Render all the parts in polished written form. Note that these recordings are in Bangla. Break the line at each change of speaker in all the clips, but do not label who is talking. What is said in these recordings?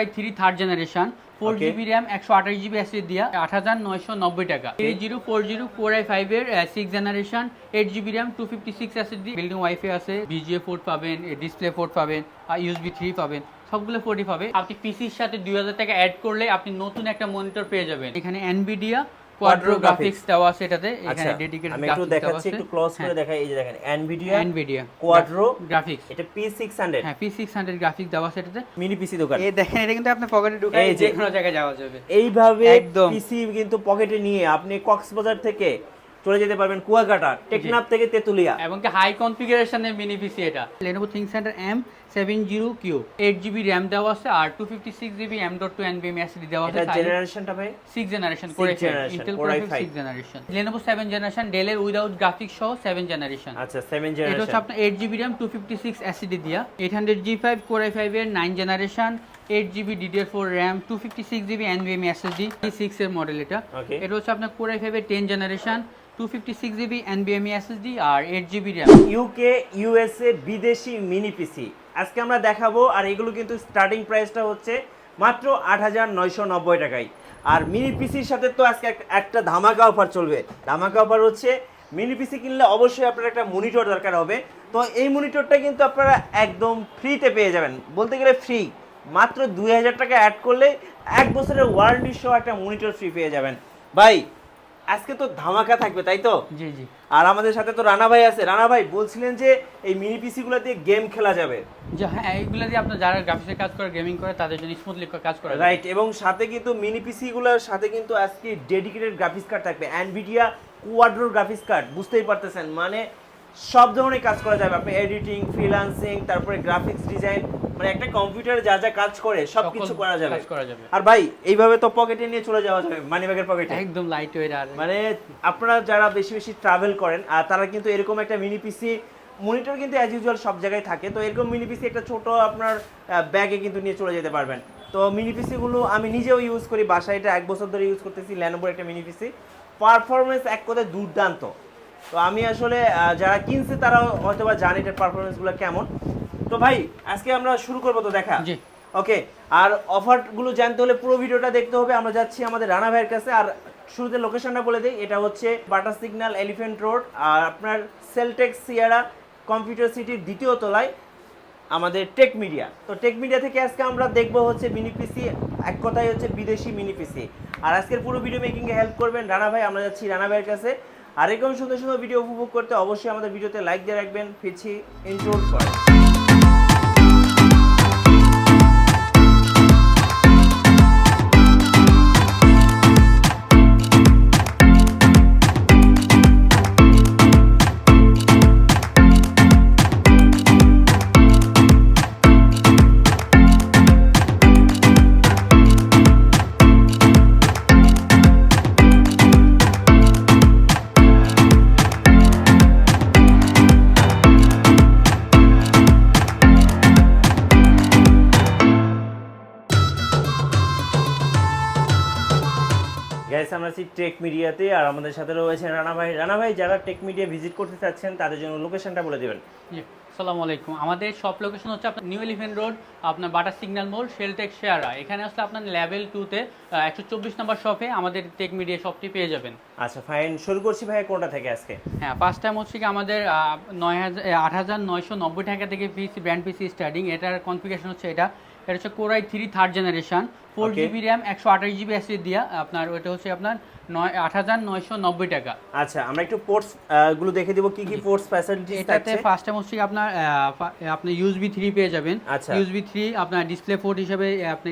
i3 third generation 4GB RAM 128GB SSD দিয়া 8990 টাকা। 3040 Core i5 এর 6 generation 8GB RAM 256 SSD, building wifi আছে, BGA পোর্ট পাবেন, ডিসপ্লে পোর্ট পাবেন, USB 3 পাবেন, সবগুলো পোর্টই পাবে। আপনি পিসির সাথে 2000 টাকা অ্যাড করলে আপনি নতুন একটা মনিটর পেয়ে যাবেন। এখানে NVIDIA কোয়াড্রো গ্রাফিক্স দেওয়া আছে এটাতে, এখানে ডেডিকেটেড
আমি একটু দেখাচ্ছি, একটু ক্লোজ করে দেখাই। এই যে দেখেন NVIDIA কোয়াড্রো
গ্রাফিক্স,
এটা P600,
হ্যাঁ P600 গ্রাফিক্স দেওয়া আছে এটাতে।
মিনি পিসি দোকান,
এই দেখেন এটা কিন্তু আপনি পকেটে ঢুকাই যে কোনো জায়গায় যাওয়া যাবে
এইভাবে। পিসি কিন্তু পকেটে নিয়ে আপনি কক্সবাজার থেকে চলে যেতে পারবেন কুয়াকাটা, টেকনাফ থেকে তেতুলিয়া,
এবং কি হাই কনফিগারেশনের মিনি পিসি এটা। Lenovo ThinkCentre M70Q 8GB RAM দেওয়া আছে আর 256GB M.2 NVMe SSD দেওয়া আছে।
এটা জেনারেশনটা ভাই 6
জেনারেশন করে Intel Core i5 6 generation. Lenovo 7 generation, Dell এর উইদাউট গ্রাফিক্স সহ 7 জেনারেশন।
আচ্ছা 7 জেনারেশন,
এটা হচ্ছে আপনার 8GB RAM 256 SSD দিয়া 800G5 Core i5 এর 9 generation, 8GB DDR4 RAM 256GB NVMe SSD 6 এর মডেল এটা। এটা হচ্ছে আপনার Core i5 এর 10 জেনারেশন 256GB NVMe SSD আর 8GB RAM।
ইউকে ইউএসএ বিদেশি মিনি পিসি আজকে আমরা দেখাবো, আর এগুলো কিন্তু স্টার্টিং প্রাইসটা হচ্ছে মাত্র 8990 টাকায়। আর মিনি পিসির সাথে তো আজকে একটা ধামাকা অফার চলবে। ধামাকা অফার হচ্ছে মিনি পিসি কিনলে অবশ্যই আপনার একটা মনিটর দরকার হবে। তো এই মনিটরটা কিন্তু আপনারা একদম ফ্রিতে পেয়ে যাবেন, বলতে গেলে ফ্রি। মাত্র 2000 টাকা অ্যাড করলে 1 বছরের ওয়ারেন্টি সহ একটা মনিটর ফ্রি পেয়ে যাবেন। ভাই আজকে তো ধামাকা থাকবে, তাই তো?
জি জি।
আর আমাদের সাথে তো রানা ভাই আছে। রানা ভাই বলছিলেন যে এই মিনি পিসি গুলো দিয়ে গেম খেলা যাবে।
যে হ্যাঁ, এইগুলো দিয়ে আপনারা যারা গ্রাফিক্সের কাজ করে, গেমিং করে, তাদের জন্য স্মুথলি কাজ করে।
রাইট, এবং সাথে কিন্তু মিনি পিসি গুলোর সাথে কিন্তু আজকে ডেডিকেটেড গ্রাফিক্স কার্ড থাকবে, NVIDIA কোয়াড্রো গ্রাফিক্স কার্ড। বুঝতেই পারতেছেন, মানে সব ধরনের কাজ করা যাবে। আপনি এডিটিং, ফ্রিল্যান্সিং, তারপরে গ্রাফিক্স ডিজাইন, মানে একটা কম্পিউটারে যা যা কাজ করে সবকিছু করা যাবে। আর ভাই এইভাবে তো পকেটে নিয়ে চলে যাওয়া যাবে, মানি ব্যাগের পকেটে,
একদম লাইট ওয়েট। আর
মানে আপনারা যারা বেশি বেশি ট্রাভেল করেন আর তারা কিন্তু এরকম একটা মিনি পিসি মনিটর কিন্তু অ্যাজ ইউজুয়াল সব জায়গায় থাকে। তো এরকম মিনি পিসি একটা ছোট আপনার ব্যাগে কিন্তু নিয়ে চলে যেতে পারবেন। তো মিনি পিসিগুলো আমি নিজেও ইউজ করি বাসায়, এটা 1 বছর ধরে ইউজ করতেছি। Lenovo একটা মিনি পিসি, পারফরমেন্স এক কথায় দুর্দান্ত। তো আমি আসলে যারা কিনছে তারা হয়তো বা জানে এটার পারফরমেন্সগুলো কেমন। তো ভাই আজকে আমরা শুরু করবো তো দেখা।
জি
ওকে, আর অফারগুলো জানতে হলে পুরো ভিডিওটা দেখতে হবে। আমরা যাচ্ছি আমাদের রানা ভাইয়ের কাছে। আর শুরুতে লোকেশনটা বলে দিই, এটা হচ্ছে বাটা সিগন্যাল, এলিফ্যান্ট রোড, আর আপনার সেলটেক সিয়ারা কম্পিউটার সিটির 2য় তলায় আমাদের টেক মিডিয়া। তো টেক মিডিয়া থেকে আজকে আমরা দেখবো হচ্ছে মিনি পিসি, এক কথায় হচ্ছে বিদেশি মিনি পিসি। আর আজকের পুরো ভিডিও মেকিংয়ে হেল্প করবেন রানা ভাই। আমরা যাচ্ছি রানা ভাইয়ের কাছে। আর এরকম সুন্দর সুন্দর ভিডিও উপভোগ করতে অবশ্যই আমাদের ভিডিওতে লাইক দিয়ে রাখবেন। ফিরছি ইন্ট্রোর পর। আমরা আছি টেক মিডিয়াতে, আর আমাদের সাথে রয়েছে রানা ভাই। রানা ভাই, যারা টেক মিডিয়া ভিজিট করতে চাচ্ছেন তাদের জন্য লোকেশনটা বলে দিবেন।
জি, আসসালামু আলাইকুম। আমাদের শপ লোকেশন হচ্ছে আপনার নিউ এলিফ্যান্ট রোড, আপনার বাটা সিগন্যাল মোড়, শেলটেক শেয়ারা। এখানে আসলে আপনার লেভেল 2-তে 124 নম্বর শপে আমাদের টেক মিডিয়া শপটি পেয়ে যাবেন।
আচ্ছা ফাইন, শুরু করছি ভাই কোনটা থেকে আজকে?
হ্যাঁ, ফার্স্ট টাইম হচ্ছে কি আমাদের 8990 টাকা থেকে পিসি, ব্র্যান্ড পিসি স্টার্টিং। এটার কনফিগারেশন হচ্ছে এটা হচ্ছে Core i3 third generation 4GB RAM 128GB SSD দিয়া আপনার ওইটা হচ্ছে আপনার 8990 টাকা।
আচ্ছা, আমরা একটু পোর্টস গুলো দেখে দিব কি কি পোর্টস ফ্যাসিলিটিস আছে।
এটাতে ফার্স্ট টাইম হচ্ছে আপনার USB 3 পেয়ে যাবেন। USB 3 আপনার ডিসপ্লে পোর্ট হিসেবে আপনি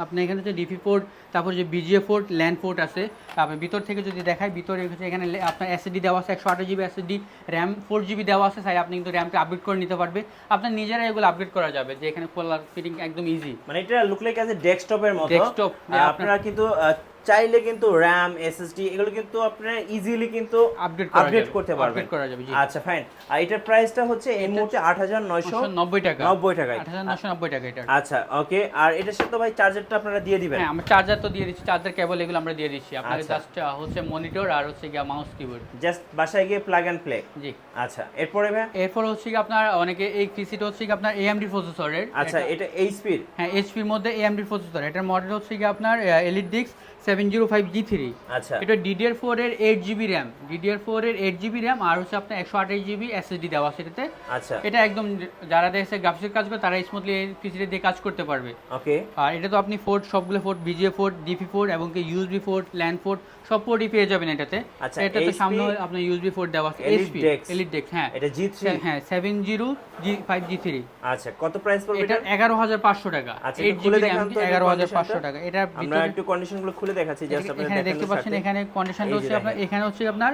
আপনি এখানে হচ্ছে DP পোর্ট, তারপর যে BGA পোর্ট, LAN পোর্ট আছে। তারপর ভিতর থেকে যদি দেখায়, ভিতরে হচ্ছে এখানে আপনার SSD দেওয়া আছে 128GB SSD, RAM 4GB দেওয়া আছে। তাই আপনি কিন্তু র্যামটা আপগ্রেড করে নিতে পারবে। আপনার নিজেরা এগুলো আপগ্রেড করা যাবে, যে এখানে খোলা ফিটিং একদম ইজি।
মানে এটা লুক লাইক অ্যাজ এ ডেস্কটপের মতো।
ডেস্কটপ
আপনারা কিন্তু চাইলে কিন্তু র্যাম এসএসডি এগুলো কিন্তু আপনারা ইজিলি কিন্তু আপডেট করতে পারবেন। আচ্ছা ফাইন। আর এটার প্রাইসটা হচ্ছে এই মুহূর্তে 8990 টাকা। 90 টাকায়
8990 টাকা এটা।
আচ্ছা ওকে। আর এটার সাথে ভাই চার্জারটা আপনারা দিয়ে দিবেন?
হ্যাঁ আমরা চার্জার তো দিয়ে দিচ্ছি, চার্জার কেবল এগুলো আমরা দিয়ে দিচ্ছি আপনাদের। জাস্ট হচ্ছে মনিটর আর হচ্ছে গিয়ে মাউস কিবোর্ড,
জাস্ট বাসায় গিয়ে প্লাগ এন্ড প্লে।
জি
আচ্ছা এরপরে ভাই?
এরপর হচ্ছে কি আপনার অনেকে এই পিসিটা হচ্ছে কি আপনার AMD প্রসেসরের।
আচ্ছা এটা এইচপি?
হ্যাঁ এইচপির মধ্যে AMD প্রসেসর। এটার মডেল হচ্ছে কি আপনার Elite 705G3।
আচ্ছা
এটা DDR4 এর 8GB RAM, DDR4 এর 8GB RAM আর হচ্ছে আপনার 128GB SSD দেওয়া আছে এটাতে।
আচ্ছা
এটা একদম যারা দেখছে গ্রাফিক্সের কাজ করে তারা স্মুথলি এই পিসিটা দিয়ে কাজ করতে পারবে।
ওকে।
আর এটা তো আপনি পোর্ট সবগুলো port VGA port, DP port এবং কি USB পোর্ট, LAN পোর্ট সব পোর্টই পেয়ে যাবেন এটাতে।
আচ্ছা
এটাতে সামনে আপনার USB পোর্ট দেওয়া আছে। Elite Dex হ্যাঁ
এটা G3
হ্যাঁ 70G5G3।
আচ্ছা কত প্রাইস পড়বে
এটা? 11500 টাকা।
আচ্ছা খুলে দেখান তো
11500 টাকা। এটা
আমরা একটু কন্ডিশনগুলো খুলে দেখাচ্ছি জাস্ট আপনারা
এখানে দেখতে পাচ্ছেন। এখানে কন্ডিশনটা হচ্ছে আপনার এখানে হচ্ছে আপনার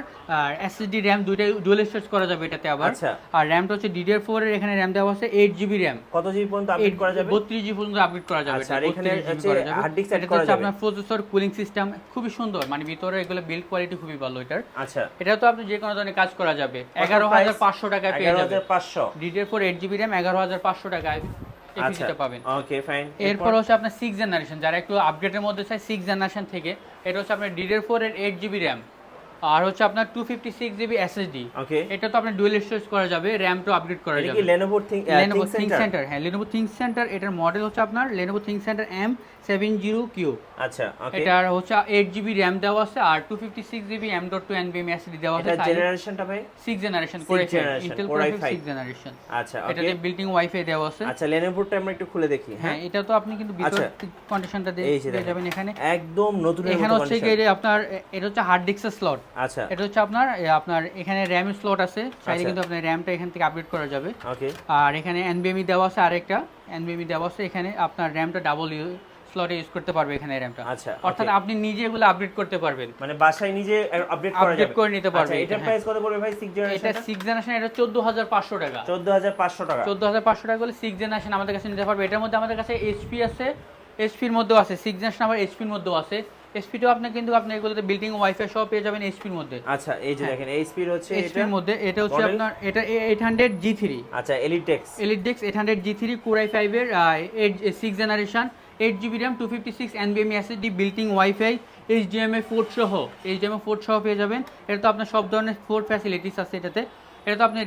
SSD RAM দুইটাই ডুয়াল স্টোরেজ করা যাবে এটাতে আবার। আর র‍্যামটা হচ্ছে DDR4 এর এখানে র‍্যাম দেওয়া আছে 8GB RAM।
কত জিবি পর্যন্ত আপডেট করা যাবে?
32GB পর্যন্ত আপডেট করা যাবে।
আচ্ছা আর এখানে হচ্ছে হার্ড ডিস্ক সেট করা যাবে।
আপনার প্রসেসর কুলিং সিস্টেম খুবই সুন্দর, মানে ভিতরে এগুলো বিল্ড কোয়ালিটি খুবই ভালো এটার।
আচ্ছা
এটা তো আপনি যে কোনো ধরনের কাজ করা যাবে। 11500 টাকায় পেয়ে যাবেন।
11500
DDR4 8GB RAM 11500 টাকায় এই পিসিটা পাবেন।
Okay fine.
এরপর হচ্ছে আপনার 6 জেনারেশন, যারা একটু আপডেটের মধ্যে চায় 6 জেনারেশন থেকে এটা হচ্ছে আপনার DDR4 এর 8GB RAM আর হচ্ছে আপনার 256GB SSD।
ওকে
এটা তো আপনার ডুয়াল স্টোরেজ করা যাবে, RAM তো আপডেট করা যাবে।
এটা কি Lenovo
ThinkCenter? হ্যাঁ Lenovo ThinkCenter। এটার মডেল হচ্ছে আপনার Lenovo ThinkCenter M70Q।
আচ্ছা ওকে।
এটার হচ্ছে 8GB RAM দেওয়া আছে আর 256GB M.2 NVMe SSD দেওয়া আছে।
এটা জেনারেশনটা ভাই?
6 generation Core i5 Intel Core i5 6 generation.
আচ্ছা ওকে।
এটাতে বিল্ট-ইন ওয়াইফাই দেওয়া আছে।
আচ্ছা Lenovoটা আমরা একটু খুলে দেখি।
হ্যাঁ এটা তো আপনি কিন্তু ভিতর কন্ডিশনটা দেখে যাবেন। এখানে
একদম নতুন
এখানে হচ্ছে কি আপনার এটা হচ্ছে হার্ড ডিস্কের স্লট।
আচ্ছা
এটা হচ্ছে আপনার এখানে RAM এর স্লট আছে, চাইলে কিন্তু আপনার RAMটা এখান থেকে আপডেট করা যাবে।
ওকে।
আর এখানে NVMe দেওয়া আছে, আরেকটা NVMe দেওয়া আছে এখানে। আপনার RAMটা ডাবল স্লটে ইউজ করতে পারবে এখানে RAMটা।
আচ্ছা
অর্থাৎ আপনি নিজে এগুলো আপডেট করতে পারবেন,
মানে বাসায় নিজে আপডেট করে নিতে পারবেন।
আচ্ছা
এটার প্রাইস কত পড়বে ভাই 6 জেনারেশন?
এটা 6 জেনারেশন এটা 14500 টাকা।
14500 টাকা।
14500 টাকা বলে 6 জেনারেশন আমাদের কাছে নিতে পারবে। এটার মধ্যে আমাদের কাছে HP আছে, HP-র মধ্যেও আছে 6 জেনারেশন, আবার HP-র মধ্যেও আছে। HP-টাও আপনি কিন্তু আপনি এগুলোতে বিল্ডিং ওয়াইফাই সহ পেয়ে যাবেন HP-র মধ্যে।
আচ্ছা এই যে দেখেন HP-র হচ্ছে
HP-র মধ্যে এটা হচ্ছে আপনার এটা 800G3।
আচ্ছা Elite Dex
800G3 Core i5 এর 6 generation 8GB RAM 256 NVMe SSD built-in wifi HDMI port সহ পেয়ে যাবেন। এটা তো আপনার সব ধরনের পোর্ট ফ্যাসিলিটিস আছে এটাতে। এটা তো আপনি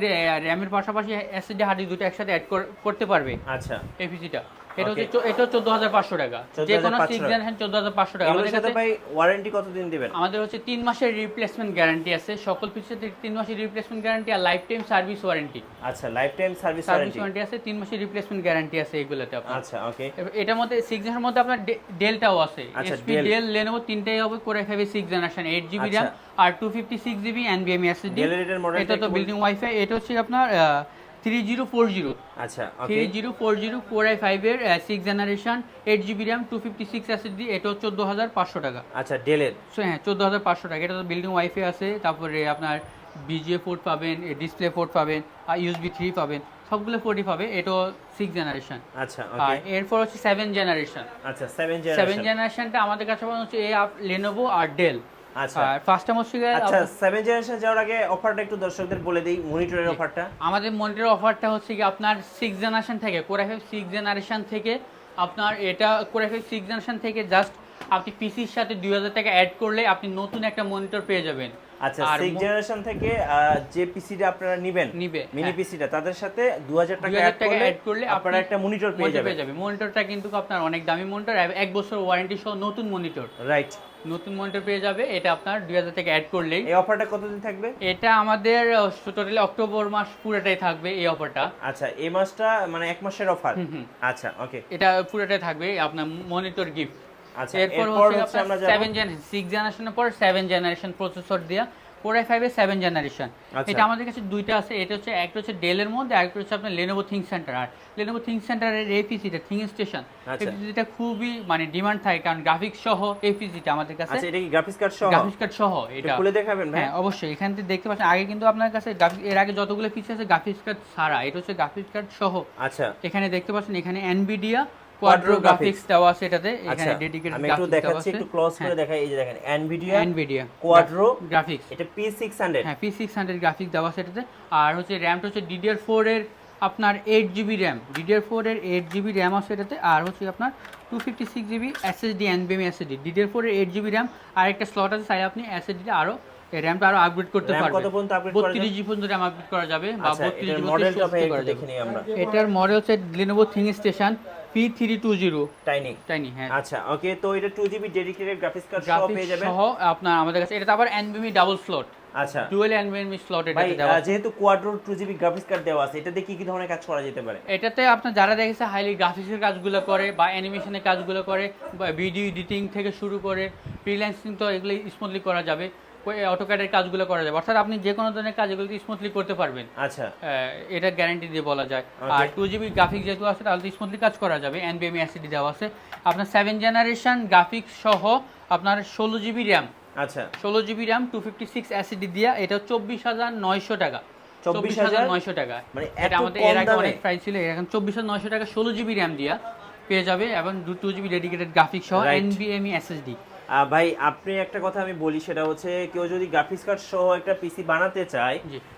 RAM-এর পাশাপাশি SSD হার্ড ডিস্ক দুটো একসাথে অ্যাড করতে পারবে।
আচ্ছা এই
পিসিটা এটা হচ্ছে 14500 টাকা। যে কোনো 6 জেনারেশন 14500 টাকা।
আমাদের সাথে ভাই ওয়ারেন্টি কতদিন দিবেন?
আমাদের হচ্ছে 3 মাসের রিপ্লেসমেন্ট গ্যারান্টি আছে সকল পিসিতে। 3 মাসের রিপ্লেসমেন্ট গ্যারান্টি আর লাইফ টাইম সার্ভিস ওয়ারেন্টি।
আচ্ছা লাইফ টাইম সার্ভিস ওয়ারেন্টি
আছে, 3 মাসের রিপ্লেসমেন্ট গ্যারান্টি আছে এগুলোতে আপনার।
আচ্ছা ওকে।
এটার মধ্যে 6 জেনারেশনের মধ্যে আপনার ডেলটাও আছে। HP ডেল Lenovo তিনটাই হবে Core i5 এর 6 জেনারেশন 8GB RAM আর 256GB NVMe SSD। এটা তো বিল্ডিং ওয়াইফাই। এটা হচ্ছে আপনার 3040।
আচ্ছা
ওকে 3040 Core i5 এর 6 জেনারেশন 8GB RAM 256 SSD। এটা 14500 টাকা।
আচ্ছা ডেলের
হ্যাঁ 14500 টাকা। এটা তো বিল্ডিং ওয়াইফাই আছে, তারপরে আপনার VGA পোর্ট পাবেন, ডিসপ্লে পোর্ট পাবেন আর USB 3 পাবেন, সবগুলো পোর্টই পাবে। এটা 6 জেনারেশন।
আচ্ছা ওকে।
আর এরপর হচ্ছে 7 জেনারেশন।
আচ্ছা 7
জেনারেশনটা আমাদের কাছে পাওয়া হচ্ছে Lenovo আর ডেল।
আচ্ছা
আর ফার্স্ট টাইম হচ্ছে
আচ্ছা 7 জেনারেশন যাওয়ার আগে অফারটা একটু দর্শকদের বলে দেই, মনিটরের অফারটা।
আমাদের মনিটরের অফারটা হচ্ছে কি আপনার 6 জেনারেশন থেকে Core i5 6 জেনারেশন থেকে আপনার এটা Core i5 6 জেনারেশন থেকে জাস্ট আপনি পিসির সাথে 2000 টাকা অ্যাড করলে আপনি নতুন একটা মনিটর পেয়ে যাবেন।
আচ্ছা 6 জেনারেশন থেকে যে পিসিটা আপনারা নেবেন মিনি পিসিটা, তাদের সাথে 2000 টাকা অ্যাড করলে আপনারা একটা মনিটর পেয়ে যাবেন।
মনিটরটা কিন্তু আপনার অনেক দামি মনিটর, 1 বছর ওয়ারেন্টি সহ নতুন মনিটর।
রাইট,
নতুন মনিটর পেয়ে যাবে। এটা আপনার 2000 টাকা অ্যাড করলেই।
এই অফারটা কতদিন থাকবে?
এটা আমাদের টোটালি অক্টোবর মাস পুরোটাই থাকবে এই অফারটা।
আচ্ছা এই মাসটা মানে 1 মাসের অফার। আচ্ছা ওকে,
এটা পুরোটাই থাকবে আপনার মনিটর গিফট।
আচ্ছা
এরপর হচ্ছে আমরা 7 জেনারেশন 6 জেনারেশনের পর 7 জেনারেশন প্রসেসর দিয়া Core i5 এর 7 জেনারেশন। এটা আমাদের কাছে দুইটা আছে। এটা হচ্ছে একটা হচ্ছে ডেলের মধ্যে, আরেকটা হচ্ছে আপনার Lenovo ThinkCenter। আর Lenovo ThinkCenter এর এই পিসিটা থিং স্টেশন, এই পিসিটা খুবই মানে ডিমান্ড থাকে, কারণ গ্রাফিক্স সহ এই পিসিটা আমাদের কাছে।
আচ্ছা এটা কি গ্রাফিক্স কার্ড সহ?
গ্রাফিক্স কার্ড সহ। এটা
খুলে দেখাবেন ভাই?
হ্যাঁ অবশ্যই, এখান থেকে দেখতে পাচ্ছেন। আগে কিন্তু আপনার কাছে এর আগে যতগুলো পিসি আছে গ্রাফিক্স কার্ড ছাড়া, এটা হচ্ছে গ্রাফিক্স কার্ড সহ।
আচ্ছা
এখানে দেখতে পাচ্ছেন এখানে Nvidia কোয়াড্রো গ্রাফিক্স দেওয়া আছে এটাতে, এখানে
আচ্ছা
ডেডিকেটেড
আমি একটু দেখাচ্ছি, একটু ক্লোজ করে দেখাই। এই যে দেখেন এনভিডিয়া কোয়াড্রো
গ্রাফিক্স,
এটা P600,
হ্যাঁ P600 গ্রাফিক্স দেওয়া আছে এটাতে। আর হচ্ছে র্যামটা হচ্ছে DDR4 এর আপনার 8GB র্যাম, DDR4 এর 8GB র্যাম আছে এটাতে। আর হচ্ছে আপনার 256GB SSD NVMe SSD, DDR4 এর 8GB র্যাম। আর একটা স্লট আছে, চাই আপনি SSD টা আরো র্যামটা আরো আপগ্রেড করতে পারবেন।
কত পর্যন্ত আপগ্রেড করা যাবে?
32GB পর্যন্ত র্যাম আপগ্রেড করা যাবে, বা 32GB
মডেলটা ভাই একটু দেখে নিই আমরা।
এটার মডেল হচ্ছে lenovo ThinkStation P320 টাইনি, হ্যাঁ।
আচ্ছা ওকে, তো এটা 2GB ডেডিকেটেড গ্রাফিক্স কার্ড সহ পেয়ে যাবেন
সহ আপনার আমাদের কাছে। এটা আবার NVMe ডাবল স্লট,
আচ্ছা
ডুয়াল NVMe স্লট
ভাই।
এটাতে দেওয়া আছে।
যেহেতু কোয়াড্রো 2GB গ্রাফিক্স কার্ড দেওয়া আছে, এটাতে কি কি ধরনের কাজ করা যেতে পারে?
এটাতে আপনার যারা দেখেছে হাইলি গ্রাফিক্সের কাজগুলো করে, বা অ্যানিমেশনের কাজগুলো করে, বা ভিডিও এডিটিং থেকে শুরু করে ফ্রিল্যান্সিং, তো এগুলো স্মুথলি করা যাবে। অটোক্যাডের কাজগুলো করা যাবে, অর্থাৎ আপনি যে কোনো ধরনের কাজ এগুলো স্মুথলি করতে পারবেন।
আচ্ছা
এটা গ্যারান্টি দিয়ে বলা যায়। আর 2GB গ্রাফিক্স যেহেতু আছে, তাহলে স্মুথলি কাজ করা যাবে। NVMe SSD দেওয়া আছে আপনার 7 জেনারেশন গ্রাফিক্স সহ, আপনার 16GB র্যাম,
আচ্ছা
16GB র্যাম 256 SSD দিয়া। এটা 24,900 টাকা, 24,900 টাকা।
মানে
এটা আমাদের এর আগে অনেক প্রাইস ছিল, এখন 24,900 টাকা 16GB র্যাম দিয়া পেয়ে যাবে, এবং 2GB ডেডিকেটেড গ্রাফিক্স সহ NVMe SSD।
ভাই আপনি একটা কথা আমি বলি, সেটা হচ্ছে কেউ যদি গ্রাফিক্স কার্ড সহ একটা পিসি বানাতে চায়,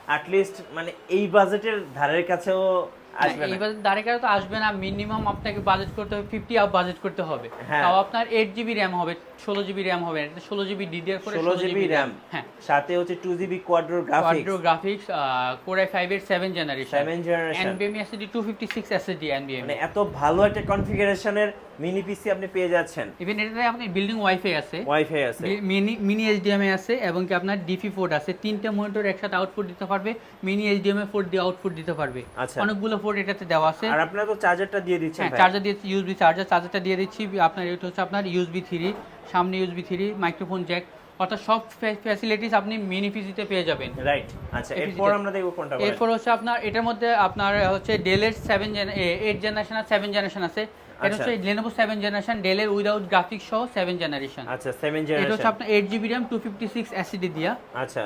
অ্যাট লিস্ট মানে এই বাজেটের ধারের কাছেও আসবে না।
এই বাজেট ধারে কাছে তো আসবে না, মিনিমাম আপনাকে বাজেট করতে হবে 50 আপ বাজেট করতে হবে। তাও আপনার 8GB র্যাম হবে, 16GB র্যাম হবে, এটা 16GB DDR4 এর
16GB র্যাম, হ্যাঁ, সাথে হচ্ছে 2GB কোয়াড্রো
গ্রাফিক্স, Core i5 এর 7 generation, NVMe SSD 256 SSD NVMe।
মানে এত ভালো একটা কনফিগারেশনের মিনি পিসি আপনি পেয়ে যাচ্ছেন।
ইভেন এটাতে আপনি বিল্ডিং ওয়াইফাই আছে, মিনি HDMI আছে, এবং কি আপনার ডিপি পোর্ট আছে, তিনটা মনিটর একসাথে আউটপুট দিতে পারবে, মিনি HDMI পোর্ট দিয়ে আউটপুট দিতে পারবে। অনেকগুলো পোর্ট এটাতে দেওয়া আছে।
আর আপনারা তো চার্জারটা দিয়ে দিচ্ছেন।
হ্যাঁ, চার্জার দিয়ে USB চার্জারটা দিয়ে দিচ্ছি আপনার। এটা হচ্ছে আপনার USB 3, সামনে USB 3, মাইক্রোফোন জ্যাক, অর্থাৎ সব ফ্যাসিলিটিস আপনি মিনি পিসিতে পেয়ে যাবেন।
রাইট, আচ্ছা এরপর আমরা দেখব কোনটা।
এরপর হচ্ছে আপনার এটার মধ্যে আপনার হচ্ছে ডেলের 8 জেনারেশন আর 7 জেনারেশন আছে। এটা হচ্ছে lenovo 7 জেনারেশন, ডেলের উইদাউট গ্রাফিক্স সহ 7 জেনারেশন।
আচ্ছা 7 জেনারেশন, এটা
হচ্ছে আপনার 8GB RAM 256 SSD দিয়া।
আচ্ছা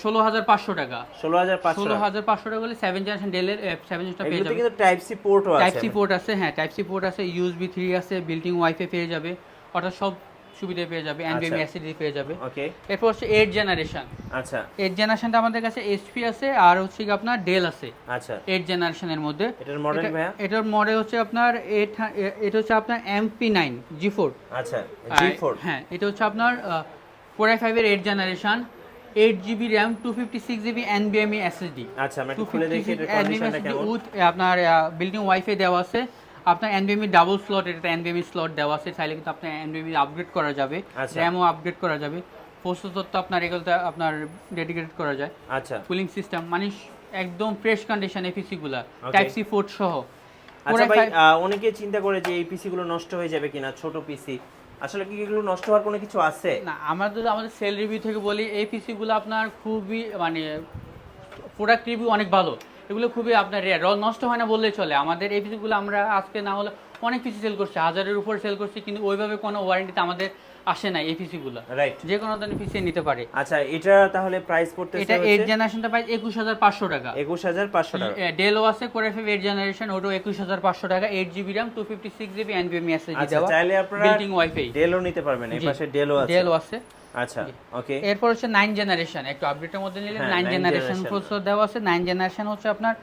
16,500 টাকা,
16,500
টাকা বলে 7 জেনারেশন ডেলের 7 জেনারেশন পেয়ে যাবেন।
কিন্তু টাইপ সি পোর্টও আছে,
টাইপ সি পোর্ট আছে, হ্যাঁ টাইপ সি পোর্ট আছে, USB 3 আছে, বিল্ট ইন ওয়াইফাই পেয়ে যাবে, অর্থাৎ সব সুবিধা পেয়ে যাবে, NVMe SSD পেয়ে যাবে। ওকে, এরপর হচ্ছে 8 জেনারেশন। আচ্ছা 8 জেনারেশনটা আমাদের কাছে HP আছে, আর হচ্ছে কি আপনার ডেল আছে। আচ্ছা 8 জেনারেশনের মধ্যে
এটার মডেল ভাইয়া,
এটার মডেল হচ্ছে আপনার এটা হচ্ছে আপনার MP9 G4।
আচ্ছা G4, হ্যাঁ
এটা হচ্ছে আপনার Core i5 এর 8 generation, 8GB RAM 256GB NVMe SSD।
আচ্ছা আমরা একটু খুলে দেখি এটার কন্ডিশনটা কেমন।
আপনার বিল্ডিং ওয়াইফাই দেওয়া আছে, আপনার NVMe ডাবল স্লট, এটা NVMe স্লট দেওয়া আছে, চাইলে কিন্তু আপনার NVMe আপগ্রেড করা যাবে, র্যামও আপগ্রেড করা যাবে, প্রসেসর তো আপনার এগুলোতে আপনার ডেডিকেটেড করা যায়। আচ্ছা কুলিং সিস্টেম মানে একদম ফ্রেশ কন্ডিশন এপিসি গুলা, টাইপ সি পোর্ট সহ।
আচ্ছা ভাই, অনেকে চিন্তা করে যে এই পিসি গুলো নষ্ট হয়ে যাবে কিনা, ছোট পিসি, আসলে কি এগুলো নষ্ট হওয়ার কোনো কিছু আছে?
না, আমাদের সেল রিভিউ থেকে বলি, এই পিসি গুলো আপনার খুবই মানে প্রোডাক্ট রিভিউ অনেক ভালো, এগুলো খুবই আপনার রেয়ার, নষ্ট হয় না বললেই চলে। আমাদের এই পিসিগুলো আমরা আজকে না হলে অনেক পিসি সেল করছি, 1000-এর উপর সেল করছি, কিন্তু ওইভাবে কোনো ওয়ারেন্টিতে আমাদের আসে না এই পিসিগুলো। রাইট, যে কোনো ধরনের পিসি নিতে পারে।
আচ্ছা এটা তাহলে প্রাইস পড়তেছে,
এটা 8 জেনারেশনটা প্রাইস 21,500 টাকা।
21,500 টাকা।
ডেলও আছে Core i5 8 জেনারেশন, ওটাও 21,500 টাকা, 8GB RAM 256GB NVMe SSD দেওয়া।
চাইলে আপনারা
বিল্ডিং ওয়াইফাই
ডেলও নিতে পারবেন, এই পাশে ডেলও আছে। আচ্ছা ওকে,
এরপর হচ্ছে 9 জেনারেশন, একটু আপডেটের মধ্যে নিলে 9 জেনারেশন প্রসেসর দেওয়া আছে। 9 জেনারেশন হচ্ছে আপনার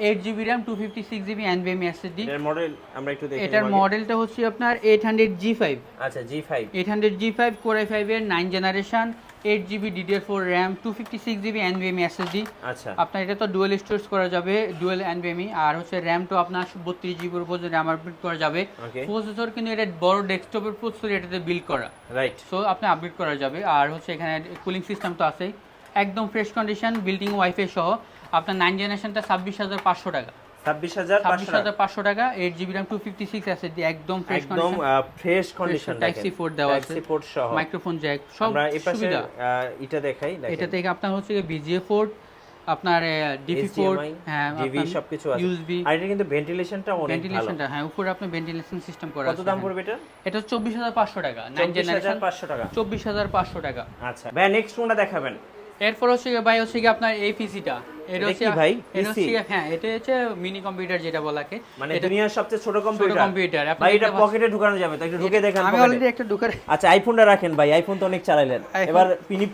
8GB RAM 256GB NVMe SSD।
এর মডেল আমরা একটু দেখি।
এটার মডেলটা হচ্ছে আপনার 800G5।
আচ্ছা G5,
800G5 Core i5 এর 9 generation, 8GB DDR4 RAM 256GB NVMe SSD। আচ্ছা আপনার এটা তো ডুয়াল স্টোরেজ করা যাবে, ডুয়াল NVMe, আর হচ্ছে RAM তো আপনার 32GB এর উপর RAM আপগ্রেড করা যাবে। প্রসেসর কিন্তু এটা বড় ডেস্কটপের প্রসেসর এটাতে বিল্ড করা, রাইট, সো আপনি আপগ্রেড করা যাবে। আর হচ্ছে এখানে কুলিং সিস্টেম তো আছেই, একদম ফ্রেশ কন্ডিশন, বিল্ডিং ওয়াইফাই সহ। আপনার 9 জেনারেশনটা 26,500 টাকা, 26,500 টাকা, 8GB RAM 256 SSD, একদম ফ্রেশ কন্ডিশন, একদম fresh condition, type C port দেওয়া আছে, টাইপ সি পোর্ট সহ, মাইক্রোফোন জ্যাক, সব সুবিধা।
এটা দেখাই,
এটা থেকে আপনার হচ্ছে VGA পোর্ট, আপনার ডিপি পোর্ট, হ্যাঁ
ডিভি সবকিছু আছে, USB। আর এটা কিন্তু ভেন্টিলেশনটা অনেক ভালো, ভেন্টিলেশনটা
হ্যাঁ উপরে আপনার ভেন্টিলেশন সিস্টেম করা আছে।
কত দাম পড়বে এটা?
এটা 24,500 টাকা, 9 জেনারেশন
24,500 টাকা,
24,500 টাকা।
আচ্ছা ভাই নেক্সট কোনটা দেখাবেন?
এরপর হচ্ছে ভাই হচ্ছে কি আপনার এই পিসিটা, এটা
কি ভাই
এটা
পিসি?
হ্যাঁ এটা হচ্ছে মিনি কম্পিউটার যেটা বলাকে,
মানে দুনিয়ার সবচেয়ে ছোট কম্পিউটার।
কম্পিউটার
ভাই এটা পকেটে ঢোকানো যাবে তো? একটু ঢুকে দেখেন।
আমি অলরেডি একটা ঢুকার।
আচ্ছা আইফোনটা রাখেন ভাই, আইফোন তো অনেক চালাইলেন, এবার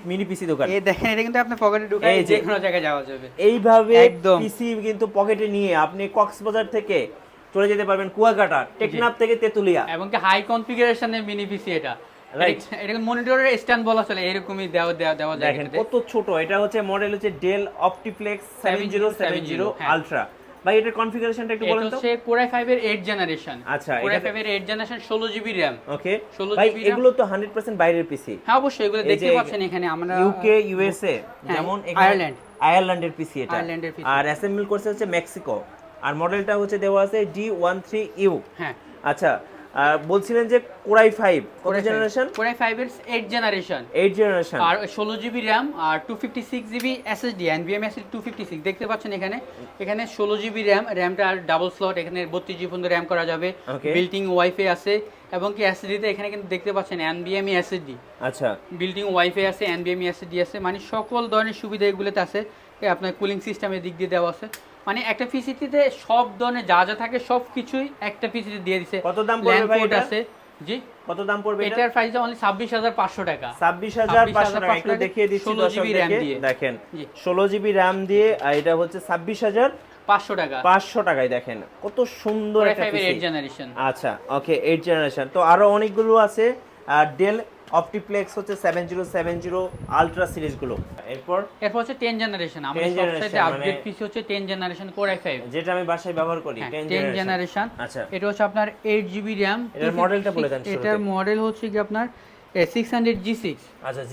মিনি পিসি দোকান।
এই দেখেন এটা কিন্তু আপনি পকেটে ঢুকাই যে কোনো জায়গায় যাওয়া যাবে
এইভাবে
একদম।
পিসি কিন্তু পকেটে নিয়ে আপনি কক্সবাজার থেকে চলে যেতে পারবেন কুয়াকাটা, টেকনাফ থেকে তেতুলিয়া,
এবং কি হাই কনফিগারেশনের মিনি পিসি এটা।
রাইট,
এটা মনিটরের স্ট্যান্ড বলা চলে, এরকমই দেওয়া যায়।
দেখেন কত ছোট। এটা হচ্ছে মডেল হচ্ছে ডেল অপটিপ্লেক্স 7070 আলট্রা। ভাই এটার কনফিগারেশনটা একটু বলেন তো।
এটা হচ্ছে Core i5 এর 8 জেনারেশন।
আচ্ছা
Core i5 এর 8 জেনারেশন 16 জিবি RAM।
ওকে
16
ভাই
জিবি
এগুলো তো 100% বাইরের পিসি।
হ্যাঁ অবশ্যই এগুলো দেখতে পাচ্ছেন এখানে আমরা
ইউকে ইউএসএ যেমন আয়ারল্যান্ডের পিসি এটা, আর অ্যাসেম্বল করছে হচ্ছে মেক্সিকো, আর মডেলটা হচ্ছে দেওয়া আছে D13U।
হ্যাঁ
আচ্ছা বলছিলেন যে Core i5 কত জেনারেশন?
Core i5 এর 8 জেনারেশন,
8 জেনারেশন,
আর 16 জিবি RAM আর 256 জিবি SSD NVMe SSD 256 দেখতে পাচ্ছেন এখানে 16 জিবি র্যামটা আর ডাবল স্লট, এখানে 32 জিবি পর্যন্ত র্যাম করা যাবে, বিল্ট-ইন ওয়াইফাই আছে, এবং কি SSD তে এখানে কিন্তু দেখতে পাচ্ছেন NVMe SSD।
আচ্ছা
বিল্ট-ইন ওয়াইফাই আছে, NVMe SSD আছে, মানে সকল ধরনের সুবিধা এগুলোতে আছে। আপনার কুলিং সিস্টেমের দিক দিয়ে দেওয়া আছে, মানে একটা পিসিতে সব ধরনের যা যা থাকে সব কিছুই একটা পিসিতে দিয়ে দিছে।
কত দাম পড়বে ভাই এটা?
আছে জি
কত দাম পড়বে এটা?
এটার প্রাইস অনলি 26500 টাকা।
26500 টাকা। একটু দেখিয়ে দিচ্ছি
16 জিবি RAM
দর্শকদেরকে,
দিয়ে
দেখেন 16 জিবি RAM দিয়ে, আর এটা হচ্ছে
26500 টাকা।
500 টাকায় দেখেন কত সুন্দর একটা পিসি।
8 জেনারেশন।
আচ্ছা ওকে 8 জেনারেশন। তো আরো অনেকগুলো আছে, আর ডেল অপটিপ্লেক্স হচ্ছে 7070 আলট্রা সিরিজ গুলো। এরপর
হচ্ছে 10 জেনারেশন। আমাদের সবচেয়ে আপডেট পিসি হচ্ছে 10 জেনারেশন Core i5,
যেটা আমি বাসায় ব্যবহার করি।
10 জেনারেশন।
আচ্ছা
এটা হচ্ছে আপনার 8 জিবি RAM।
এটার মডেলটা বলে দেন।
এটার মডেল হচ্ছে কি আপনার 600G6।
আচ্ছা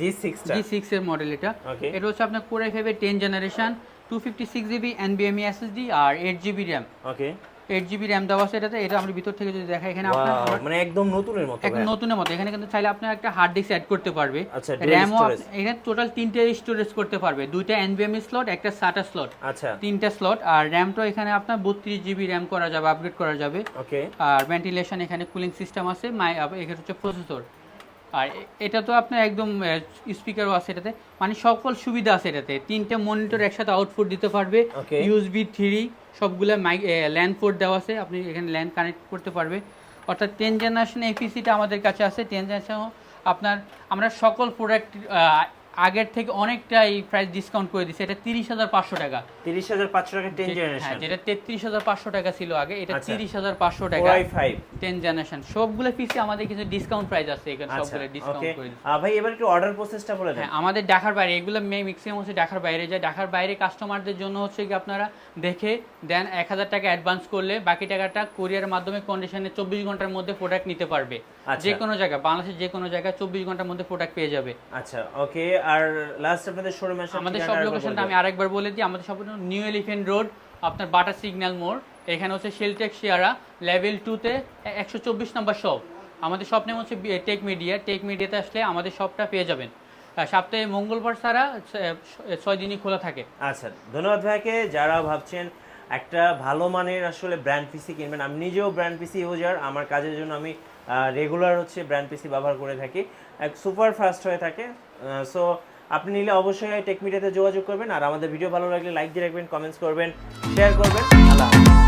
G6
এর মডেল এটা। এটা হচ্ছে আপনার Core i5 এর 10 জেনারেশন, 256 জিবি NVMe SSD আর 8 জিবি RAM। ওকে 8 জিবি RAM দেওয়া আছে এটাতে। এটা আমরা ভিতর থেকে যদি দেখাই এখানে আপনার
মানে একদম নতুনের মতো,
একদম নতুনের মতো। এখানে কিন্তু চাইলে আপনি একটা হার্ড ডিস্ক অ্যাড করতে পারবে।
আচ্ছা
RAM এখানে টোটাল 3টে স্টোরেজ করতে পারবে, 2টা NVMe স্লট, একটা SATA স্লট,
আচ্ছা
3টা স্লট। আর RAM-টা এখানে আপনার 32 জিবি RAM করা যাবে, আপগ্রেড করা যাবে।
ওকে
আর ভেন্টিলেশন, এখানে কুলিং সিস্টেম আছে, এখানে হচ্ছে প্রসেসর। আর এটা তো আপনার একদম স্পিকারও আছে এটাতে, মানে সকল সুবিধা আছে এটাতে। 3টে মনিটর একসাথে আউটপুট দিতে পারবে, USB 3 সবগুলা ল্যান পোর্ট দেওয়া আছে, আপনি এখানে ল্যান কানেক্ট করতে পারবে। অর্থাৎ 10 জেনারেশন এই পিসিটা আমাদের কাছে আছে। 10 জেনারেশন আপনার আমরা সকল প্রোডাক্ট আগের থেকে অনেকটা এই প্রাইস ডিসকাউন্ট করে দিচ্ছে। এটা 30500 টাকা।
30500 টাকা 10 জেনারেশন।
হ্যাঁ যেটা 33500 টাকা ছিল আগে, এটা 30500 টাকা।
i5
10 জেনারেশন সবগুলো পিসি আমাদের কিছু ডিসকাউন্ট প্রাইস আছে, এখানে সবগুলো ডিসকাউন্ট করে দিচ্ছি।
ভাই এবার একটু অর্ডার প্রসেসটা বলে দেন।
হ্যাঁ আমাদের ঢাকার বাইরে, এগুলো ম্যাক্সিমাম হচ্ছে ঢাকার বাইরে যায়। ঢাকার বাইরে কাস্টমারদের জন্য হচ্ছে কি আপনারা দেখে দেন 1000 টাকা অ্যাডভান্স করলে বাকি টাকাটা কুরিয়ারের মাধ্যমে কন্ডিশনে 24 ঘন্টার মধ্যে প্রোডাক্ট নিতে পারবে। যে কোনো জায়গায়, বাংলাদেশের যে কোনো জায়গায় 24 ঘন্টার মধ্যে প্রোডাক্ট পেয়ে যাবে।
আচ্ছা ওকে। আর লাস্ট আপনাদের শোরুমের সাথে
আমাদের সব লোকেশনটা আমি আরেকবার বলে দিই। আমাদের সব নিউ এলিফ্যান্ট রোড, আপনার বাটা সিগন্যাল মোড়, এখানে হচ্ছে শেলটেক শিয়ারা লেভেল 2 তে 124 নম্বর শপ। আমাদের শপ নেম হচ্ছে টেক মিডিয়াতে আসলে আমাদের শপটা পেয়ে যাবেন। সপ্তাহে মঙ্গলবার ছাড়া 6 দিনই খোলা থাকে।
আচ্ছা ধন্যবাদ ভাইকে। যারা ভাবছেন একটা ভালো মানের আসলে ব্র্যান্ড পিসি কিনবেন, আমি নিজেও ব্র্যান্ড পিসি ইউজার, আমার কাজের জন্য আমি রেগুলার হচ্ছে ব্র্যান্ড পিসি ব্যবহার করে থাকি, সুপার ফাস্ট হয়ে থাকে। সো আপনি নিলে অবশ্যই টেক মিডিয়াতে যোগাযোগ করবেন। আর আমাদের ভিডিও ভালো লাগলে লাইক দিয়ে রাখবেন, কমেন্টস করবেন, শেয়ার করবেন। আল্লাহ হাফেজ।